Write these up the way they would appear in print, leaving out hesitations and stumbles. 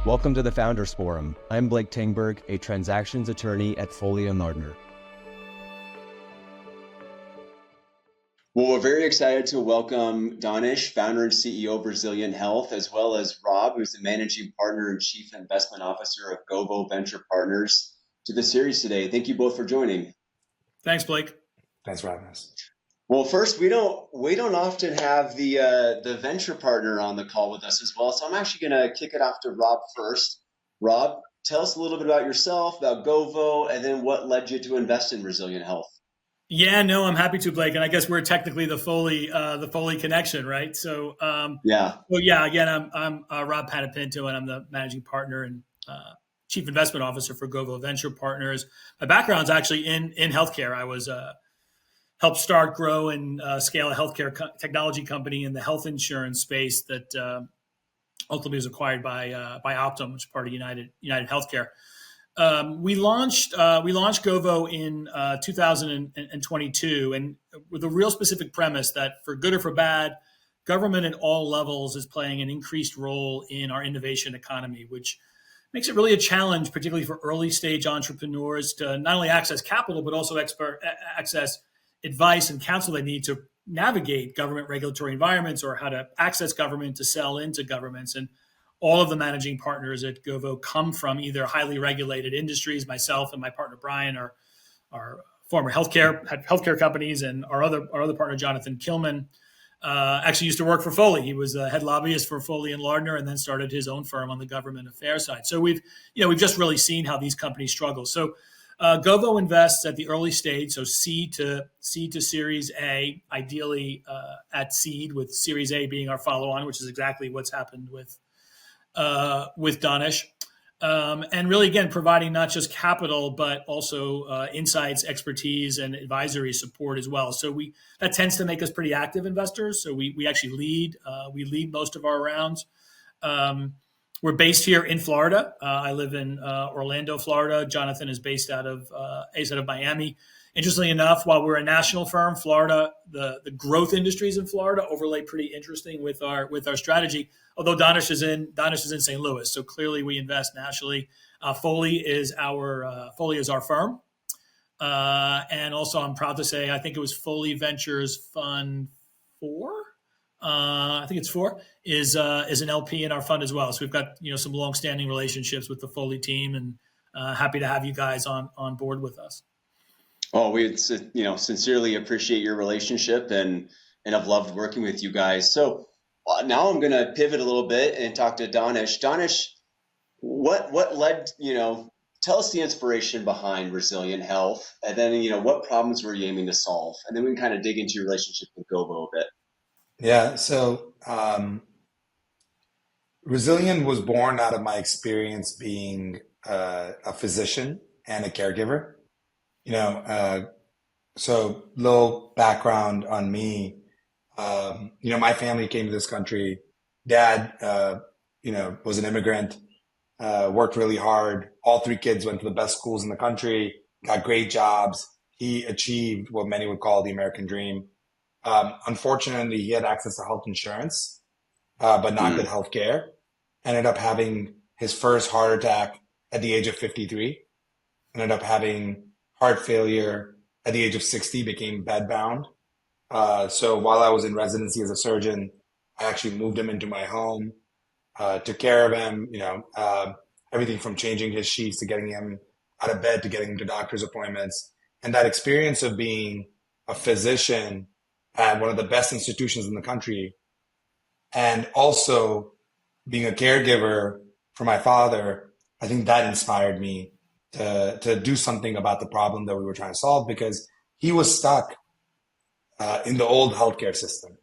Welcome to the Founders Forum. I'm Blake Tangberg, a transactions attorney at Foley and Lardner. Well, we're very excited to welcome Danish, founder and CEO of Rezilient Health, as well as Rob, who's the managing partner and chief investment officer of GOVO Venture Partners, to the series today. Thank you both for joining. Thanks, Blake. Thanks for having us. Well, first, we don't often have the venture partner on the call with us as well, so I'm actually going to kick it off to Rob first. Rob, tell us a little bit about yourself, about GOVO, and then what led you to invest in Rezilient Health. Yeah, no, I'm happy to, Blake, and I guess we're technically the Foley connection, right? So, again, I'm Rob Patapinto, and I'm the managing partner and chief investment officer for GOVO Venture Partners. My background's actually in healthcare. I was helped start, grow, and scale a healthcare technology company in the health insurance space that ultimately was acquired by Optum, which is part of United Healthcare. We launched GOVO in 2022, and with a real specific premise that for good or for bad, government at all levels is playing an increased role in our innovation economy, which makes it really a challenge, particularly for early stage entrepreneurs, to not only access capital, but also access advice and counsel they need to navigate government regulatory environments or how to access government to sell into governments. And all of the managing partners at GOVO come from either highly regulated industries. Myself and my partner Brian are former healthcare companies, and our other partner Jonathan Kilman actually used to work for Foley. He was a head lobbyist for Foley and Lardner, and then started his own firm on the government affairs side. So we've just really seen how these companies struggle. So GOVO invests at the early stage, so seed to Series A, ideally at seed, with Series A being our follow-on, which is exactly what's happened with Danish, and really, again, providing not just capital, but also insights, expertise, and advisory support as well. So that tends to make us pretty active investors. So we actually lead most of our rounds. We're based here in Florida. I live in Orlando, Florida. Jonathan is based out of Miami. Interestingly enough, while we're a national firm, Florida, the growth industries in Florida overlay pretty interesting with our strategy. Although Danish is in St. Louis, so clearly we invest nationally. Foley is our firm, and also I'm proud to say I think it was Foley Ventures Fund 4. I think it's 4 is an LP in our fund as well. So we've got some longstanding relationships with the Foley team, and happy to have you guys on board with us. Oh, we sincerely appreciate your relationship and have loved working with you guys. So now I'm going to pivot a little bit and talk to Danish. Danish, what led, tell us the inspiration behind Rezilient Health, and then, what problems were you aiming to solve? And then we can kind of dig into your relationship with GOVO a bit. Yeah, so Rezilient was born out of my experience being a physician and a caregiver. So little background on me. My family came to this country. Dad, was an immigrant, worked really hard. All 3 kids went to the best schools in the country, got great jobs. He achieved what many would call the American dream. Unfortunately, he had access to health insurance, but not good health care. Ended up having his first heart attack at the age of 53. Ended up having heart failure at the age of 60, became bedbound. So while I was in residency as a surgeon, I actually moved him into my home, took care of him, everything from changing his sheets to getting him out of bed to getting him to doctor's appointments. And that experience of being a physician at one of the best institutions in the country, and also being a caregiver for my father, I think that inspired me to do something about the problem that we were trying to solve, because he was stuck in the old healthcare system,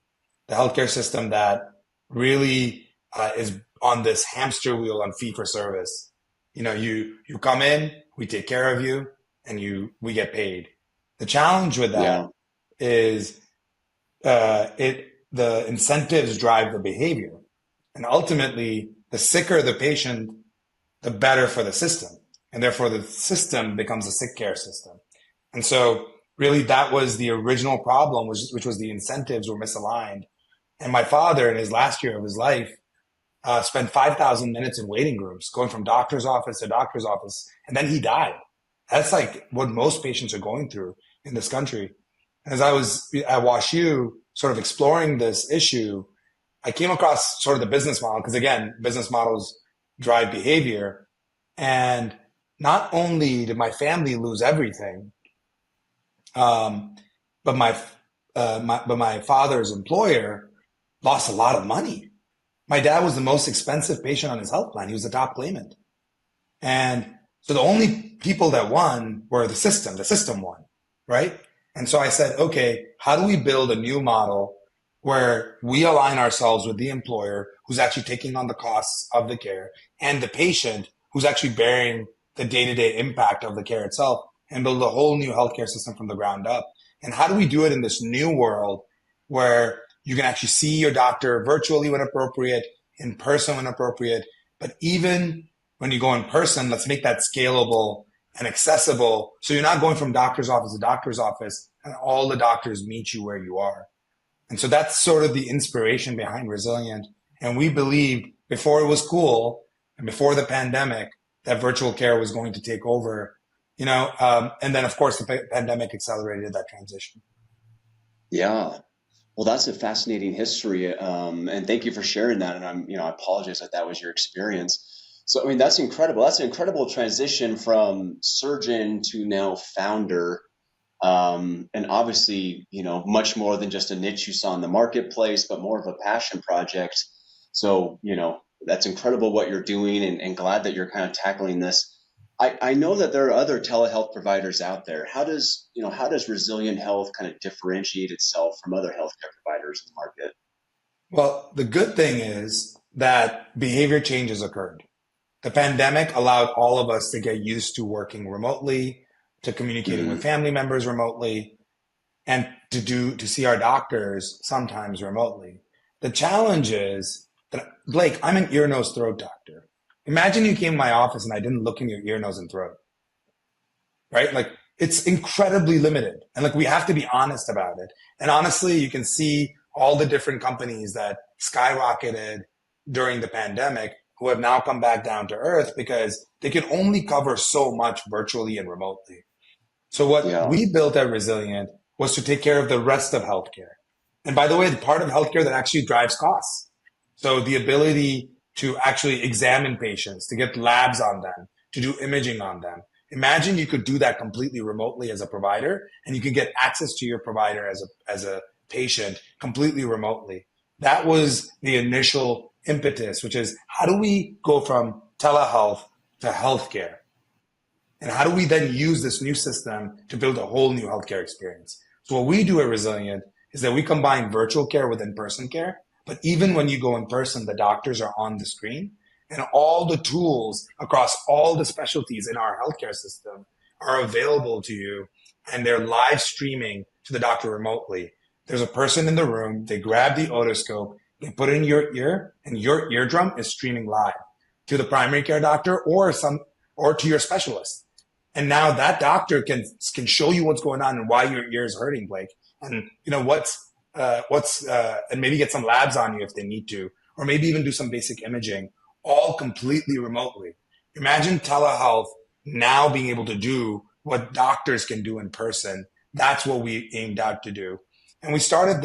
the healthcare system that really is on this hamster wheel on fee for service. You come in, we take care of you, and we get paid. The challenge with that is the incentives drive the behavior, and ultimately, the sicker the patient, the better for the system. And therefore, the system becomes a sick care system. And so really that was the original problem, which was the incentives were misaligned. And my father, in his last year of his life, spent 5,000 minutes in waiting rooms, going from doctor's office to doctor's office, and then he died. That's like what most patients are going through in this country. As I was at WashU, sort of exploring this issue, I came across sort of the business model, because again, business models drive behavior. And not only did my family lose everything, but my father's employer lost a lot of money. My dad was the most expensive patient on his health plan. He was the top claimant. And so the only people that won were the system won, right? And so I said, okay, how do we build a new model where we align ourselves with the employer who's actually taking on the costs of the care and the patient who's actually bearing the day-to-day impact of the care itself, and build a whole new healthcare system from the ground up? And how do we do it in this new world where you can actually see your doctor virtually when appropriate, in person when appropriate, but even when you go in person, let's make that scalable and accessible, so you're not going from doctor's office to doctor's office and all the doctors meet you where you are. And so that's sort of the inspiration behind Rezilient. And we believed before it was cool and before the pandemic that virtual care was going to take over, and then of course the pandemic accelerated that transition. Yeah. Well, that's a fascinating history. And thank you for sharing that. And I apologize that was your experience. So, I mean, that's incredible. That's an incredible transition from surgeon to now founder. And obviously, much more than just a niche you saw in the marketplace, but more of a passion project. So, that's incredible what you're doing, and glad that you're kind of tackling this. I know that there are other telehealth providers out there. How does Rezilient Health kind of differentiate itself from other healthcare providers in the market? Well, the good thing is that behavior changes occurred. The pandemic allowed all of us to get used to working remotely, to communicating with family members remotely, and to see our doctors sometimes remotely. The challenge is that, Blake, I'm an ear, nose, throat doctor. Imagine you came to my office and I didn't look in your ear, nose, and throat, right? Like, it's incredibly limited. And we have to be honest about it. And honestly, you can see all the different companies that skyrocketed during the pandemic who have now come back down to earth because they can only cover so much virtually and remotely. So what we built at Rezilient was to take care of the rest of healthcare. And by the way, the part of healthcare that actually drives costs. So the ability to actually examine patients, to get labs on them, to do imaging on them. Imagine you could do that completely remotely as a provider, and you can get access to your provider as a patient completely remotely. That was the initial impetus, which is how do we go from telehealth to healthcare? And how do we then use this new system to build a whole new healthcare experience? So what we do at Rezilient is that we combine virtual care with in-person care. But even when you go in person, the doctors are on the screen, and all the tools across all the specialties in our healthcare system are available to you, and they're live streaming to the doctor remotely. There's a person in the room, they grab the otoscope, they put it in your ear, and your eardrum is streaming live to the primary care doctor or to your specialist. And now that doctor can show you what's going on and why your ear is hurting, Blake, and and maybe get some labs on you if they need to, or maybe even do some basic imaging, all completely remotely. Imagine telehealth now being able to do what doctors can do in person. That's what we aimed out to do. And we started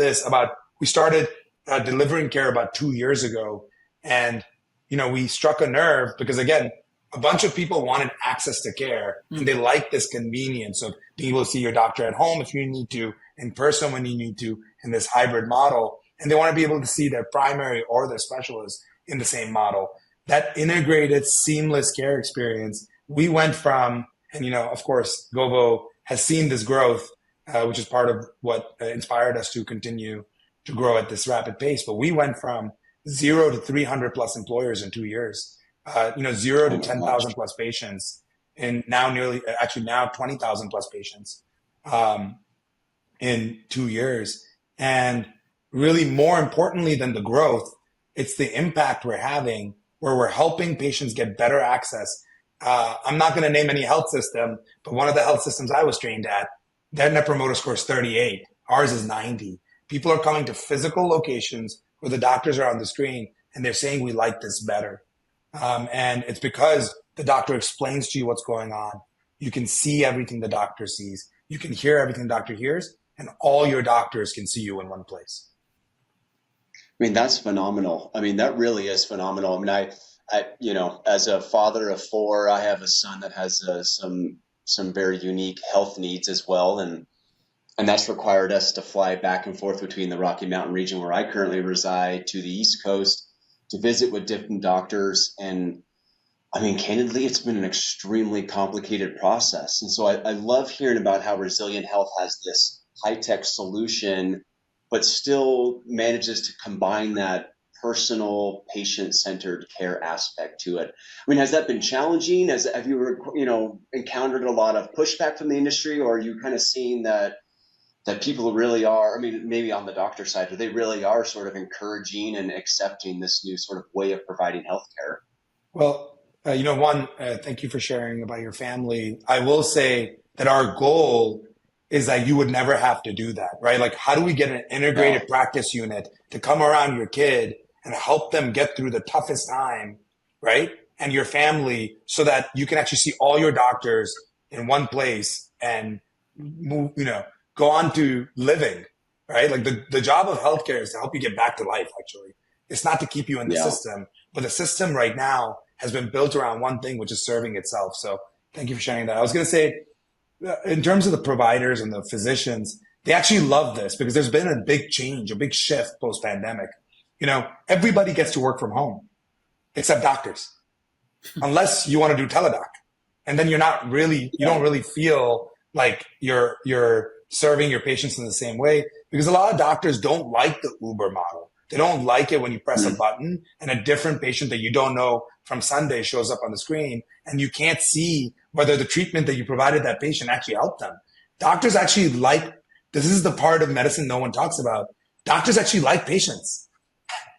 delivering care about 2 years ago. And, we struck a nerve because, again, a bunch of people wanted access to care, and they like this convenience of being able to see your doctor at home if you need to, in person when you need to, in this hybrid model. And they want to be able to see their primary or their specialist in the same model. That integrated, seamless care experience, we went from, and of course, GOVO has seen this growth, which is part of what inspired us to continue to grow at this rapid pace. But we went from 0 to 300 plus employers in 2 years. 0 to 10,000 plus patients, and now 20,000 plus patients in 2 years. And really, more importantly than the growth, it's the impact we're having, where we're helping patients get better access. I'm not going to name any health system, but one of the health systems I was trained at, Their net promoter score is 38. Ours is 90. People are coming to physical locations where the doctors are on the screen and they're saying we like this better. And it's because the doctor explains to you what's going on. You can see everything the doctor sees. You can hear everything the doctor hears, and all your doctors can see you in one place. I mean, that's phenomenal. I mean, that really is phenomenal. I mean, as a father of four, I have a son that has some very unique health needs as well, and that's required us to fly back and forth between the Rocky Mountain region where I currently reside to the East Coast to visit with different doctors. And I mean, candidly, it's been an extremely complicated process. And so I love hearing about how Rezilient Health has this high-tech solution, but still manages to combine that personal, patient-centered care aspect to it. I mean, has that been challenging? Have you encountered a lot of pushback from the industry, or are you kind of seeing that people really are, I mean, maybe on the doctor side, but they really are sort of encouraging and accepting this new sort of way of providing healthcare? Well, thank you for sharing about your family. I will say that our goal is that you would never have to do that, right? Like, how do we get an integrated practice unit to come around your kid and help them get through the toughest time, right? And your family, so that you can actually see all your doctors in one place and move, go on to living, right? Like the job of healthcare is to help you get back to life, actually. It's not to keep you in the system, but the system right now has been built around one thing, which is serving itself. So thank you for sharing that. I was going to say, in terms of the providers and the physicians, they actually love this because there's been a big change, a big shift post-pandemic. Everybody gets to work from home except doctors, unless you want to do teledoc. And then you don't really feel like you're serving your patients in the same way, because a lot of doctors don't like the Uber model. They don't like it when you press a button and a different patient that you don't know from Sunday shows up on the screen, and you can't see whether the treatment that you provided that patient actually helped them. Doctors actually this is the part of medicine no one talks about. Doctors actually like patients.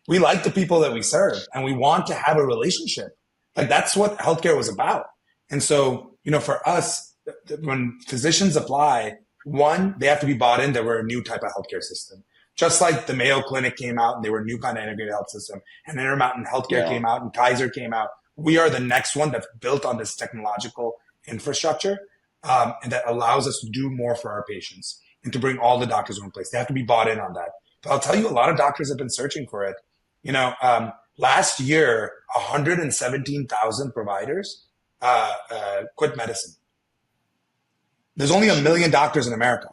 We like the people that we serve, and we want to have a relationship. Like, that's what healthcare was about. And so, for us, when physicians apply, one, they have to be bought in that we're a new type of healthcare system. Just like the Mayo Clinic came out and they were a new kind of integrated health system, and Intermountain Healthcare came out and Kaiser came out. We are the next one that's built on this technological infrastructure, and that allows us to do more for our patients and to bring all the doctors in one place. They have to be bought in on that. But I'll tell you, a lot of doctors have been searching for it. Last year, 117,000 providers quit medicine. There's only 1 million doctors in America.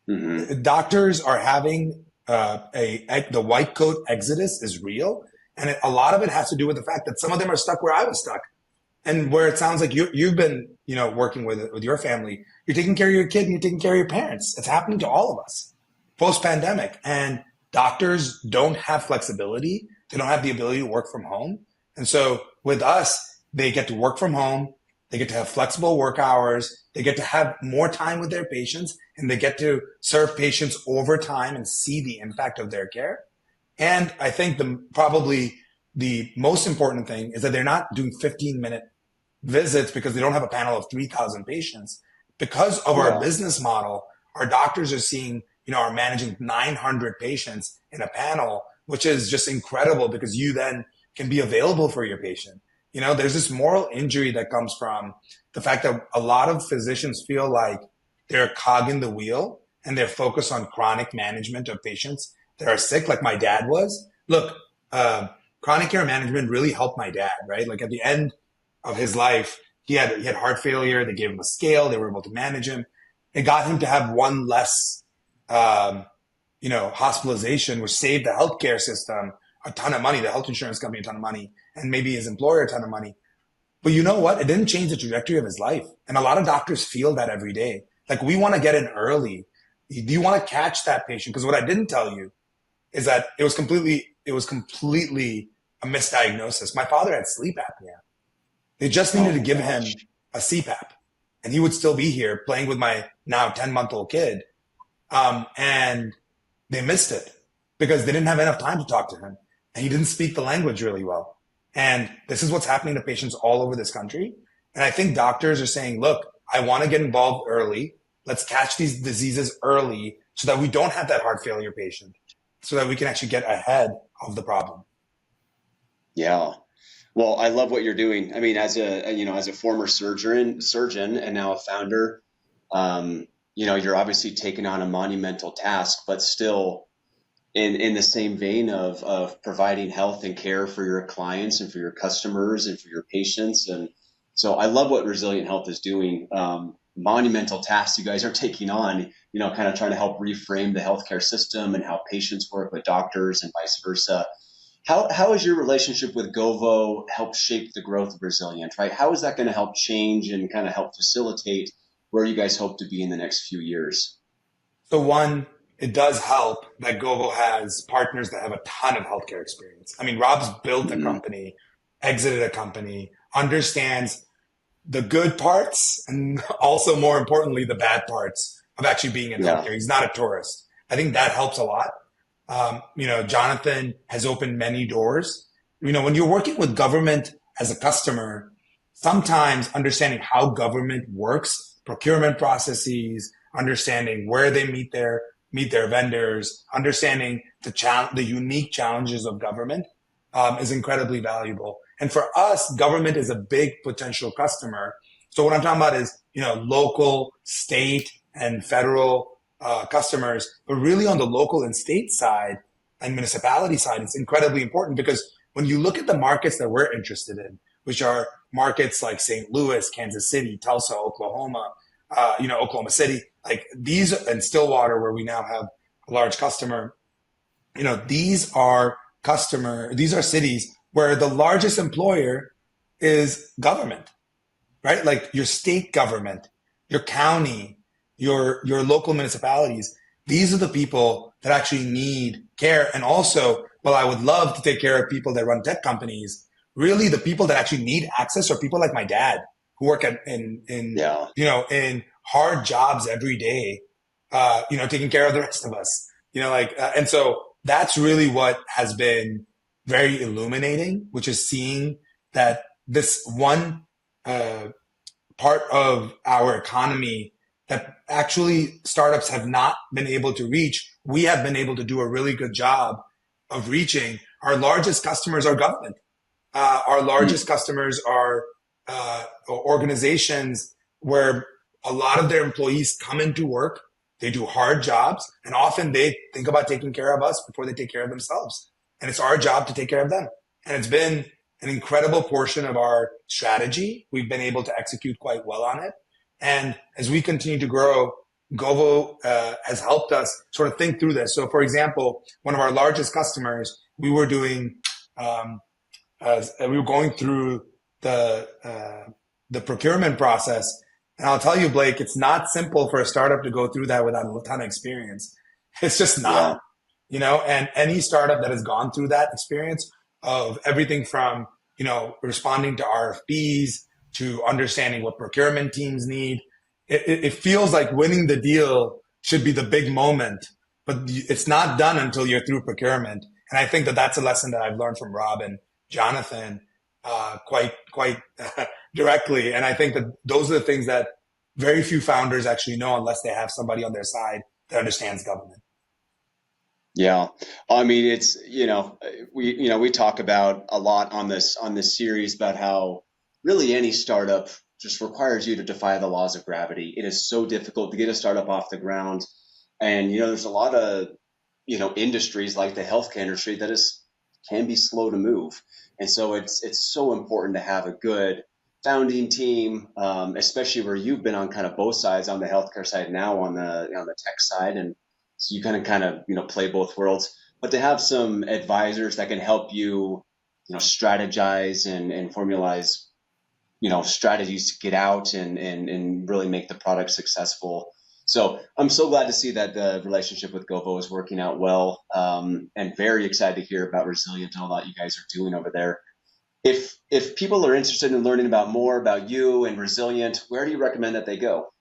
Mm-hmm. Doctors are having the white coat exodus is real, and a lot of it has to do with the fact that some of them are stuck where I was stuck, and where it sounds like you've been working with your family. You're taking care of your kid and you're taking care of your parents. It's happening to all of us post pandemic, and doctors don't have flexibility. They don't have the ability to work from home, and so with us, they get to work from home. They get to have flexible work hours. They get to have more time with their patients, and they get to serve patients over time and see the impact of their care. And I think probably the most important thing is that they're not doing 15-minute visits because they don't have a panel of 3,000 patients. Because of our business model, our doctors are seeing, are managing 900 patients in a panel, which is just incredible because you then can be available for your patient. There's this moral injury that comes from the fact that a lot of physicians feel like they're a cog in the wheel and they're focused on chronic management of patients that are sick, like my dad was. Look, chronic care management really helped my dad, right? Like, at the end of his life, he had heart failure. They gave him a scale. They were able to manage him. It got him to have one less, hospitalization, which saved the healthcare system a ton of money, the health insurance company a ton of money, and maybe his employer a ton of money. But you know what? It didn't change the trajectory of his life. And a lot of doctors feel that every day. Like, we want to get in early. Do you want to catch that patient? Because what I didn't tell you is that it was completely a misdiagnosis. My father had sleep apnea. They just needed to give him a CPAP, and he would still be here playing with my now 10-month-old kid. And they missed it because they didn't have enough time to talk to him. And he didn't speak the language really well. And this is what's happening to patients all over this country. And I think doctors are saying, look, I want to get involved early. Let's catch these diseases early so that we don't have that heart failure patient, so that we can actually get ahead of the problem. Yeah. Well, I love what you're doing. I mean, as a former surgeon and now a founder, you're obviously taking on a monumental task, but still in the same vein of providing health and care for your clients and for your customers and for your patients. And so I love what Resilient Health is doing. Monumental tasks you guys are taking on, kind of trying to help reframe the healthcare system and how patients work with doctors and vice versa. How has your relationship with GOVO helped shape the growth of Resilient, right? How is that going to help change and kind of help facilitate where you guys hope to be in the next few years? So one, it does help that GOVO has partners that have a ton of healthcare experience. I mean, Rob's built a company, exited a company, understands the good parts and also more importantly, the bad parts of actually being in healthcare. He's not a tourist. I think that helps a lot. Jonathan has opened many doors. When you're working with government as a customer, sometimes understanding how government works, procurement processes, understanding where they meet their vendors, understanding the unique challenges of government is incredibly valuable. And for us, government is a big potential customer. So what I'm talking about is, local, state, and federal customers, but really on the local and state side and municipality side, it's incredibly important because when you look at the markets that we're interested in, which are markets like St. Louis, Kansas City, Tulsa, Oklahoma, Oklahoma City, like these, and Stillwater, where we now have a large customer, these are cities where the largest employer is government, right? Like your state government, your county, your local municipalities. These are the people that actually need care. And also, while I would love to take care of people that run tech companies, really the people that actually need access are people like my dad who work in hard jobs every day, taking care of the rest of us, and so that's really what has been very illuminating, which is seeing that this one part of our economy that actually startups have not been able to reach, we have been able to do a really good job of reaching. Our largest customers are government. Our largest customers are organizations where a lot of their employees come into work, they do hard jobs, and often they think about taking care of us before they take care of themselves. And it's our job to take care of them. And it's been an incredible portion of our strategy. We've been able to execute quite well on it. And as we continue to grow, GOVO has helped us sort of think through this. So, for example, one of our largest customers, we were going through the procurement process. And I'll tell you, Blake, it's not simple for a startup to go through that without a ton of experience. It's just not, and any startup that has gone through that experience of everything from, responding to RFPs to understanding what procurement teams need, it feels like winning the deal should be the big moment, but it's not done until you're through procurement. And I think that that's a lesson that I've learned from Rob and Jonathan quite directly. And I think that those are the things that very few founders actually know unless they have somebody on their side that understands government. Yeah. I mean, it's, we talk about a lot on this series about how really any startup just requires you to defy the laws of gravity. It is so difficult to get a startup off the ground. And, there's a lot of, industries like the healthcare industry that can be slow to move. And so it's so important to have a good founding team, especially where you've been on kind of both sides, on the healthcare side now, on the tech side. And so you kind of play both worlds, but to have some advisors that can help you, strategize and formalize, strategies to get out and really make the product successful. So I'm so glad to see that the relationship with GOVO is working out well, and very excited to hear about Rezilient and all that you guys are doing over there. If people are interested in learning more about you and Rezilient, where do you recommend that they go?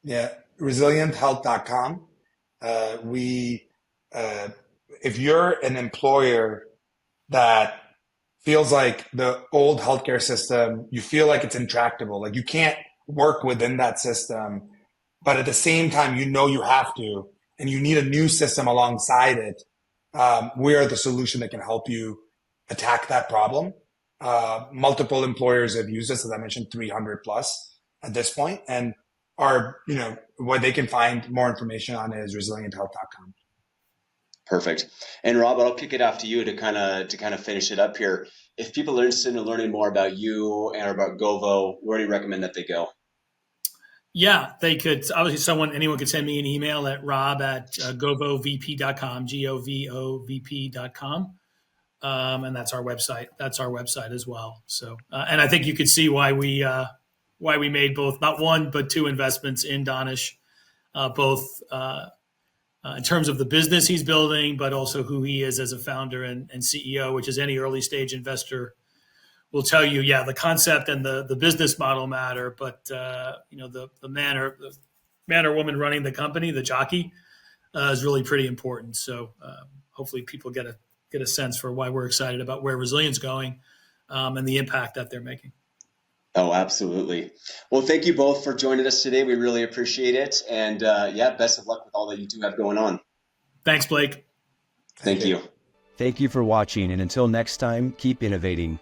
Yeah, resilienthealth.com. If you're an employer that feels like the old healthcare system, you feel like it's intractable, like you can't work within that system, but at the same time, you have to, and you need a new system alongside it. We are the solution that can help you attack that problem. Multiple employers have used this, as I mentioned, 300 plus at this point, and what they can find more information on is resilienthealth.com. Perfect. And Rob, I'll kick it off to you to kind of finish it up here. If people are interested in learning more about you and about GOVO, where do you recommend that they go? Yeah, they could. Obviously, anyone could send me an email at rob@govovp.com, govovp.com. And that's our website. That's our website as well. So, and I think you could see why we made both, not one, but two investments in Danish, both in terms of the business he's building, but also who he is as a founder and CEO, which is any early stage investor will tell you, yeah, the concept and the business model matter, but the man or woman running the company, the jockey, is really pretty important. So hopefully people get a sense for why we're excited about where Resilient's going and the impact that they're making. Oh, absolutely. Well, thank you both for joining us today. We really appreciate it. And best of luck with all that you two have going on. Thanks, Blake. Thank you. Thank you for watching, and until next time, keep innovating.